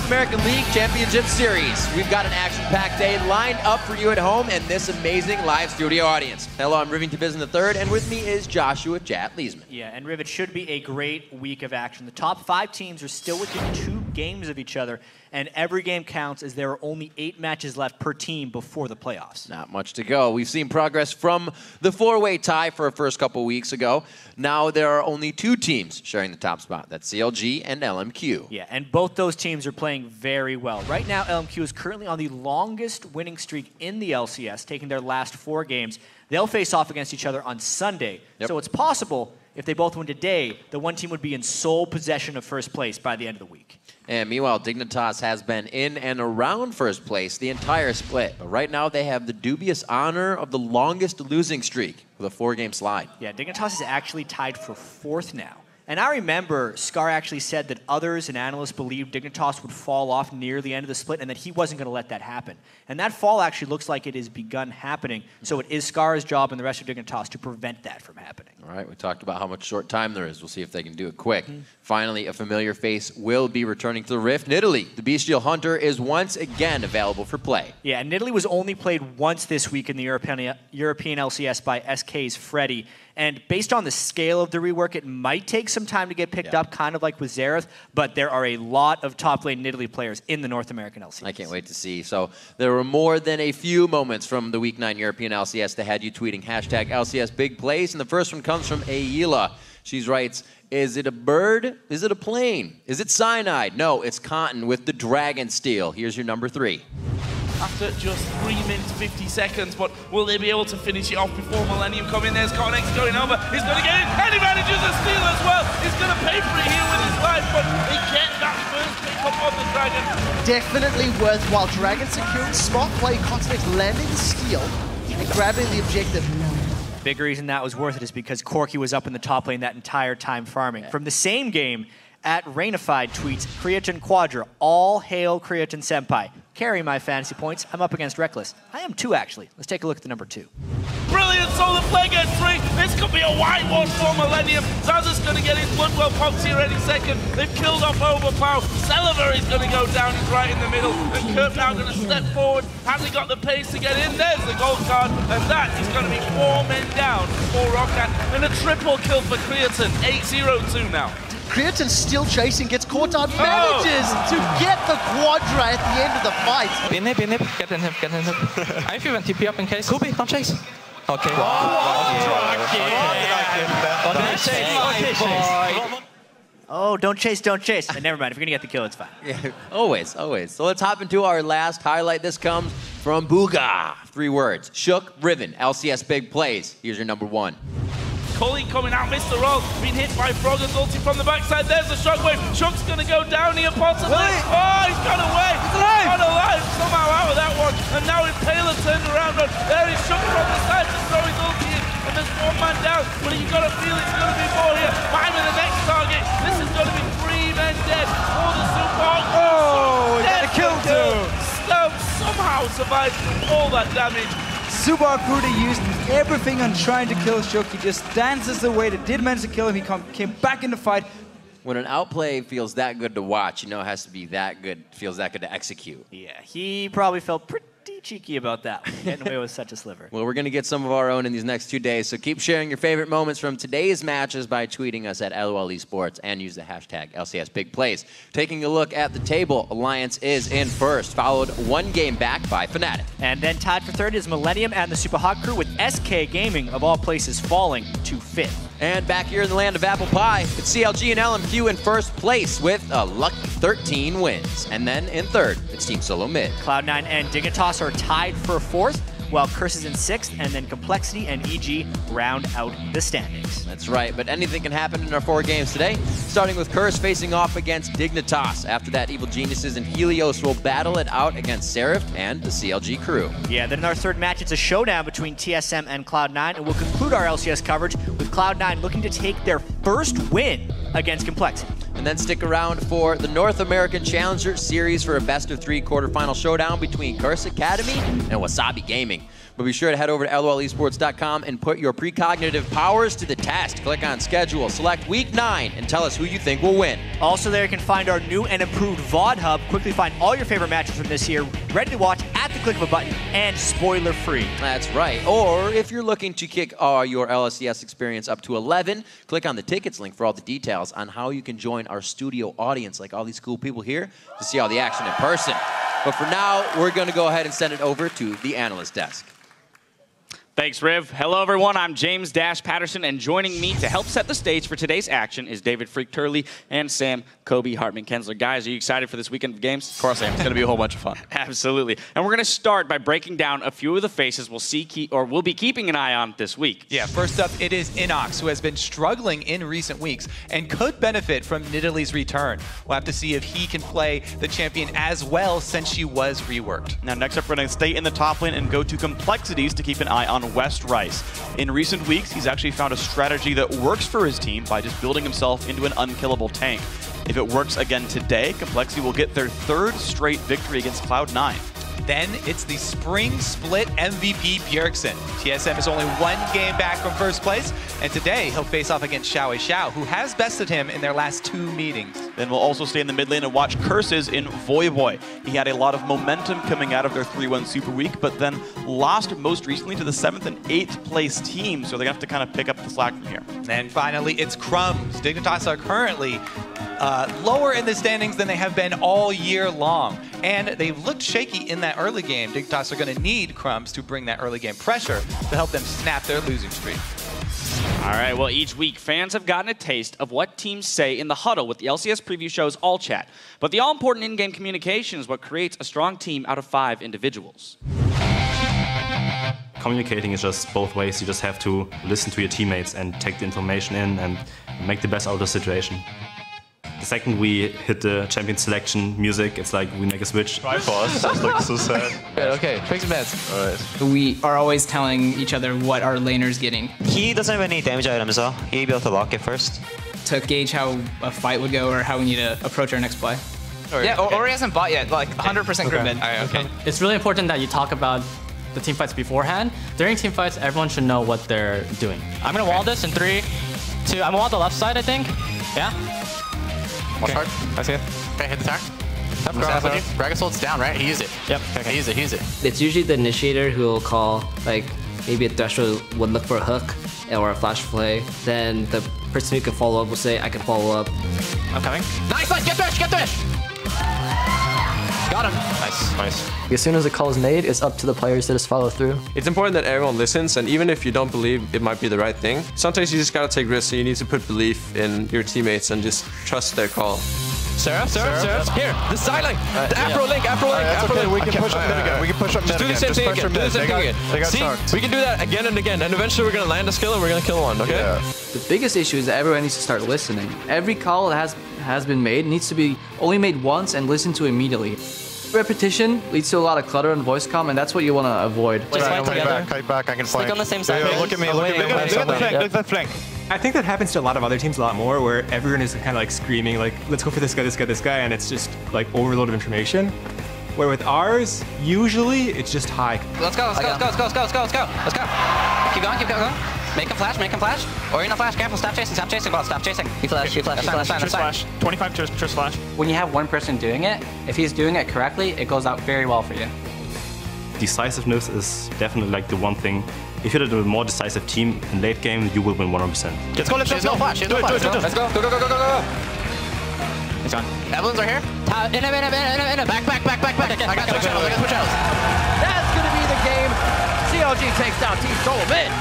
American League Championship Series. We've got an action-packed day lined up for you at home and this amazing live studio audience. Hello, I'm Rivington Bizen III, and with me is Joshua Jat Leesman. Yeah, and Riv, it should be a great week of action. The top 5 teams are still within 2 games of each other, and every game counts as there are only 8 matches left per team before the playoffs. Not much to go. We've seen progress from the 4-way tie for our first couple weeks ago. Now there are only 2 teams sharing the top spot. That's CLG and LMQ. Yeah, and both those teams are playing very well. Right now, LMQ is currently on the longest winning streak in the LCS, taking their last 4 games. They'll face off against each other on Sunday. Yep. So it's possible, if they both win today, the one team would be in sole possession of first place by the end of the week. And meanwhile, Dignitas has been in and around first place the entire split. But right now, they have the dubious honor of the longest losing streak with a 4-game slide. Yeah, Dignitas is actually tied for 4th now. And I remember Scar actually said that others and analysts believed Dignitas would fall off near the end of the split and that he wasn't going to let that happen. And that fall actually looks like it has begun happening. So it is Scar's job and the rest of Dignitas to prevent that from happening. All right, we talked about how much short time there is. We'll see if they can do it quick. Finally, a familiar face will be returning to the Rift. Nidalee, the Bestial Hunter, is once again available for play. Yeah, and Nidalee was only played once this week in the European LCS by SK's Freddy. And based on the scale of the rework, it might take some time to get picked up, kind of like with Xerath, but there are a lot of top lane Nidalee players in the North American LCS. I can't wait to see. So there were more than a few moments from the Week 9 European LCS that had you tweeting hashtag LCS Big Plays, and the first one comes from Ayla. She writes, is it a bird? Is it a plane? Is it cyanide? No, it's cotton with the dragon steel. Here's your number 3. After just 3 minutes, 50 seconds, but will they be able to finish it off before Millennium come in? There's Connex going over. He's going to get in, and he manages a steal as well. He's going to pay for it here with his life, but they get that first pick up on the Dragon. Definitely worthwhile. Dragon securing, smart play, Connex landing the steal and grabbing the objective. Big reason that was worth it is because Corki was up in the top lane that entire time farming. From the same game, at Rainified tweets, Creatine Quadra, all hail Creatine Senpai. Carry my fantasy points. I'm up against Reckless. I am too, actually. Let's take a look at the number 2. Brilliant solar play gets 3. This could be a whitewash for Millennium. Zaza's going to get his Bloodwell pops here any second. They've killed off Overpower. Celever is going to go down. He's right in the middle. And Kurt now going to step forward. Hasn't got the pace to get in. There's the gold card. And that is going to be 4 men down for Roccat. And a triple kill for Creatine. 8-0-2 now. Creatine still chasing, gets caught out, manages to get the Quadra at the end of the fight. Be nip, get in him, get in him. I have even TP up in case. Kobe, don't chase. Okay. Oh, don't chase, don't chase. And never mind, if you're going to get the kill, it's fine. Yeah, always, always. So let's hop into our last highlight. This comes from Booga. 3 words. Shook, Riven, LCS Big Plays. Here's your number 1. Coley coming out, missed the roll, being hit by Frogger's ulti from the backside. There's the shockwave. Shook's going to go down here possibly. Oh, he's got away. He's got alive somehow out of that one. And now Impaler turned around. There is Shook from the side to throw his ulti in. And there's 1 man down. But you've got to feel it's going to be more here. Behind the next target. This is going to be 3 men dead for the Super. Oh, he got a kill too. Stone somehow survived all that damage. Subar Kuda used everything on trying to kill Shook. He just dances away. That did manage to kill him. He came back in the fight. When an outplay feels that good to watch, you know it has to be that good, feels that good to execute. Yeah, he probably felt pretty cheeky about that, getting away with such a sliver. Well, we're going to get some of our own in these next 2 days, so keep sharing your favorite moments from today's matches by tweeting us at LOL Esports and use the hashtag LCS Big Plays. Taking a look at the table, Alliance is in first, followed 1 game back by Fnatic. And then tied for 3rd is Millennium and the Super Hot Crew, with SK Gaming, of all places, falling to 5th. And back here in the land of apple pie, it's CLG and LMQ in first place with a lucky 13 wins. And then in 3rd, it's Team Solo Mid. Cloud9 and Dignitas are tied for 4th, while Curse is in 6th, and then Complexity and EG round out the standings. That's right, but anything can happen in our 4 games today, starting with Curse facing off against Dignitas. After that, Evil Geniuses and Helios will battle it out against Seraph and the CLG crew. Yeah, then in our 3rd match, it's a showdown between TSM and Cloud9, and we'll conclude our LCS coverage with Cloud9 looking to take their first win against Complexity. And then stick around for the North American Challenger Series for a best-of-3 quarterfinal showdown between Curse Academy and Wasabi Gaming. But be sure to head over to lolesports.com and put your precognitive powers to the test. Click on schedule, select week 9, and tell us who you think will win. Also there you can find our new and improved VOD Hub. Quickly find all your favorite matches from this year, ready to watch at the click of a button, and spoiler-free. That's right. Or if you're looking to kick your LCS experience up to 11, click on the tickets link for all the details on how you can join our studio audience, like all these cool people here, to see all the action in person. But for now, we're going to go ahead and send it over to the analyst desk. Thanks, Riv. Hello, everyone. I'm James Dash Patterson, and joining me to help set the stage for today's action is David Freak Turley and Sam Kobe Hartman Kensler. Guys, are you excited for this weekend of games? Of course I am. It's going to be a whole bunch of fun. Absolutely. And we're going to start by breaking down a few of the faces we'll be keeping an eye on this week. Yeah, first up, it is Inox, who has been struggling in recent weeks and could benefit from Nidalee's return. We'll have to see if he can play the champion as well since she was reworked. Now, next up, we're going to stay in the top lane and go to Complexities to keep an eye on West Rice. In recent weeks, he's actually found a strategy that works for his team by just building himself into an unkillable tank. If it works again today, Complexity will get their 3rd straight victory against Cloud9. Then it's the Spring Split MVP Bjergsen. TSM is only 1 game back from first place, and today he'll face off against Xiao Xiao, who has bested him in their last 2 meetings. Then we'll also stay in the mid lane and watch Curses in Voyboy. He had a lot of momentum coming out of their 3-1 Super Week, but then lost most recently to the 7th and 8th place team, so they're going to have to kind of pick up the slack from here. And finally, it's Crumbs. Dignitas are currently lower in the standings than they have been all year long. And they've looked shaky in that early game. Dignitas are going to need Crumbs to bring that early game pressure to help them snap their losing streak. All right, well, each week, fans have gotten a taste of what teams say in the huddle with the LCS preview show's All Chat. But the all-important in-game communication is what creates a strong team out of 5 individuals. Communicating is just both ways. You just have to listen to your teammates and take the information in and make the best out of the situation. The second we hit the champion selection music, it's like we make a switch. Triforce, that's like so sad. Okay, pick some bets. Alright. We are always telling each other what our laner's getting. He doesn't have any damage items though. He'd be able to lock it first. To gauge how a fight would go or how we need to approach our next play. Or he hasn't bought yet, like 100% grid mid. Okay. It's really important that you talk about the team fights beforehand. During team fights, everyone should know what they're doing. I'm gonna wall this in 3, 2, I'm gonna wall the left side, I think. Yeah? Watch hard. I see it. Okay, hit the tower. Gragas holds down, right? He used it. Yep. Okay, he used it. It's usually the initiator who will call, like, maybe a threshold would look for a hook or a flash play. Then the person who can follow up will say, I can follow up. I'm coming. Nice! Get Thresh! Got him. Nice. As soon as a call is made, it's up to the players to just follow through. It's important that everyone listens, and even if you don't believe it might be the right thing, sometimes you just gotta take risks, so you need to put belief in your teammates and just trust their call. Seraph. Here, the side link. The Afro link. Okay, we can push up mid again. We can push up mid again. Just do the same thing again. See, we can do that again and again, and eventually we're gonna land a skill and we're gonna kill one, okay? Yeah. The biggest issue is that everyone needs to start listening. Every call that has been made needs to be only made once and listened to immediately. Repetition leads to a lot of clutter and voice comm, and that's what you want to avoid. Kite back, I can flank. Stick on the same side. Yeah, look at me. Look at that flank. I think that happens to a lot of other teams a lot more, where everyone is kind of like screaming, like, let's go for this guy, and it's just like overload of information. Where with ours, usually it's just high. Let's go. Keep going. Make him flash. Or you're gonna flash, careful, stop chasing, ball, stop chasing. He flash. Trust flash. 25 trust flash. When you have one person doing it, if he's doing it correctly, it goes out very well for you. Decisiveness is definitely like the one thing. If you're a more decisive team in late game, you will win 100%. Let's go, let's go. Let's go. Go. It's on. Evelyn's right here. In a. Back. I got switch out. That's going to be the game. CLG takes down Team Solo Mid.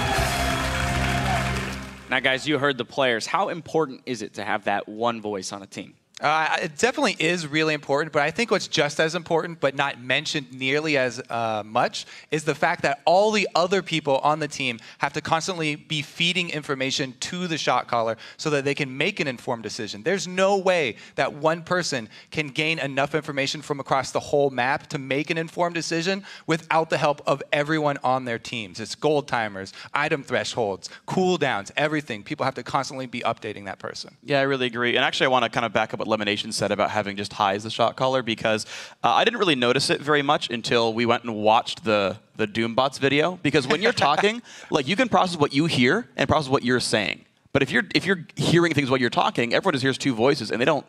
Now, guys, you heard the players. How important is it to have that one voice on a team? It definitely is really important, but I think what's just as important, but not mentioned nearly as much, is the fact that all the other people on the team have to constantly be feeding information to the shot caller so that they can make an informed decision. There's no way that one person can gain enough information from across the whole map to make an informed decision without the help of everyone on their teams. It's gold timers, item thresholds, cooldowns, everything. People have to constantly be updating that person. Yeah, I really agree. And actually, I want to kind of back up what Lemonation said about having just high as the shot caller, because I didn't really notice it very much until we went and watched the Doombots video. Because when you're talking, like, you can process what you hear and process what you're saying. But if you're hearing things while you're talking, everyone just hears two voices and they don't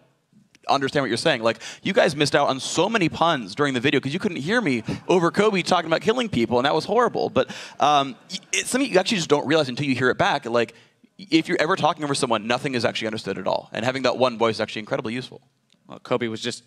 understand what you're saying. Like, you guys missed out on so many puns during the video because you couldn't hear me over Kobe talking about killing people, and that was horrible. But it's something you actually just don't realize until you hear it back. Like, if you're ever talking over someone, nothing is actually understood at all. And having that one voice is actually incredibly useful. Well, Kobe was just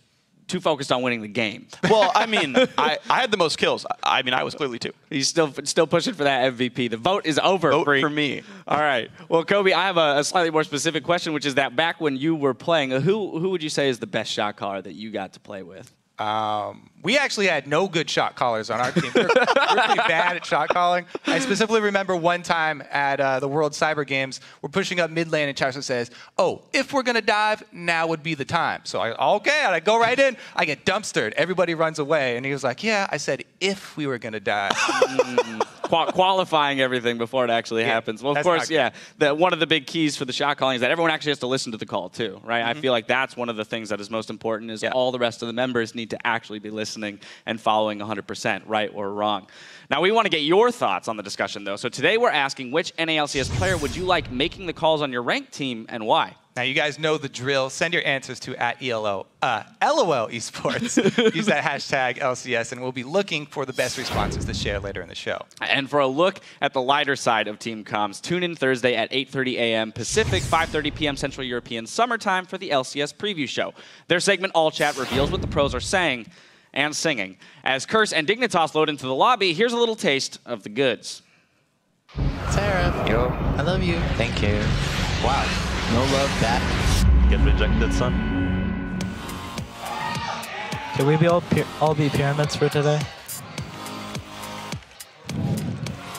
too focused on winning the game. Well, I mean, I had the most kills. I mean, I was clearly too. He's still pushing for that MVP. The vote is over. Vote for me. All right. Well, Kobe, I have a slightly more specific question, which is that back when you were playing, who would you say is the best shot caller that you got to play with? We actually had no good shot callers on our team. We're pretty bad at shot calling. I specifically remember one time at the World Cyber Games, we're pushing up mid lane and Chaucer says, "Oh, if we're going to dive, now would be the time." So okay, and I go right in. I get dumpstered. Everybody runs away. And he was like, "Yeah, I said if we were going to dive." Qualifying everything before it actually happens. Well, of course, one of the big keys for the shot calling is that everyone actually has to listen to the call too, right? I feel like that's one of the things that is most important is all the rest of the members need to actually be listening and following 100%, right or wrong. Now, we want to get your thoughts on the discussion, though. So today we're asking, which NALCS player would you like making the calls on your ranked team and why? Now, you guys know the drill. Send your answers to LOL Esports. Use that hashtag LCS, and we'll be looking for the best responses to share later in the show. And for a look at the lighter side of Team Comms, tune in Thursday at 8:30 a.m. Pacific, 5:30 p.m. Central European Summertime for the LCS preview show. Their segment, All Chat, reveals what the pros are saying and singing. As Curse and Dignitas load into the lobby, here's a little taste of the goods. Sarah. Yo. I love you. Thank you. Wow. No love back. Get rejected, son. Can we all be pyramids for today?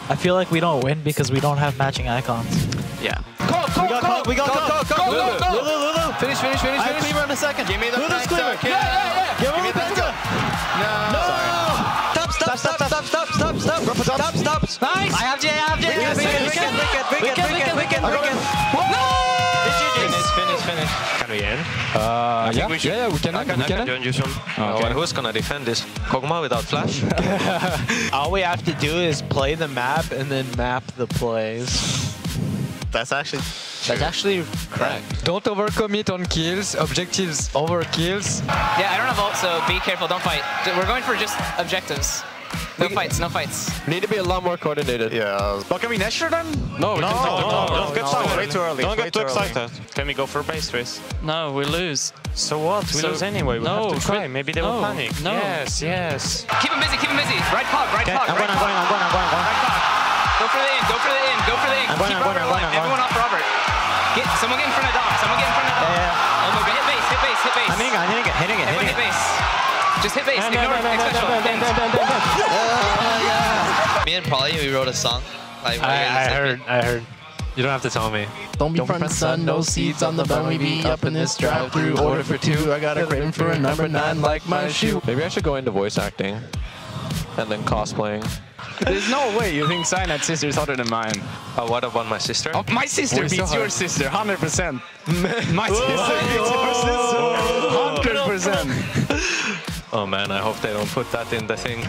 I feel like we don't win because we don't have matching icons. Yeah. We got Lulu. Finish. I have Cleaver in a second. Give me the Lulu's Cleaver. Yeah. Give me the Penta. No. Stop. Nice. I have J. We can. No. Finish. Can we end? I think we should. Yeah, we can. I can join you soon. Okay. Who's gonna defend this? Kog'Maw without flash? All we have to do is play the map and then map the plays. That's actually correct. Don't overcommit on kills. Objectives over kills. Yeah, I don't have ult, so be careful. Don't fight. We're going for just objectives. No fights. Need to be a lot more coordinated. Yeah. But can we Nesher then? No, Don't get excited. Way too early. Don't get too excited. Can we go for base race? No, we lose. So what? We lose anyway. We have to try. Maybe they will panic. No. Yes. Keep him busy. Right cog. I'm going. Go for the in. Keep Robert alive. Everyone off Robert. Someone get in front of Dom. Yeah. Oh my god, hit base. I'm hitting it. Everyone hit base. Just hit base. Ignore Me and Polly, we wrote a song. I heard. You don't have to tell me. Don't be front, son. No seeds on the bun. We be up in this drive-through. Order for two. I got a craving for a number 9 like my shoe. Maybe I should go into voice acting and then cosplaying. There's no way you think Cyanide sister is hotter than mine. What about my sister? Oh, my sister beats your sister, 100%. My sister beats your sister, 100%. Oh man, I hope they don't put that in the thing.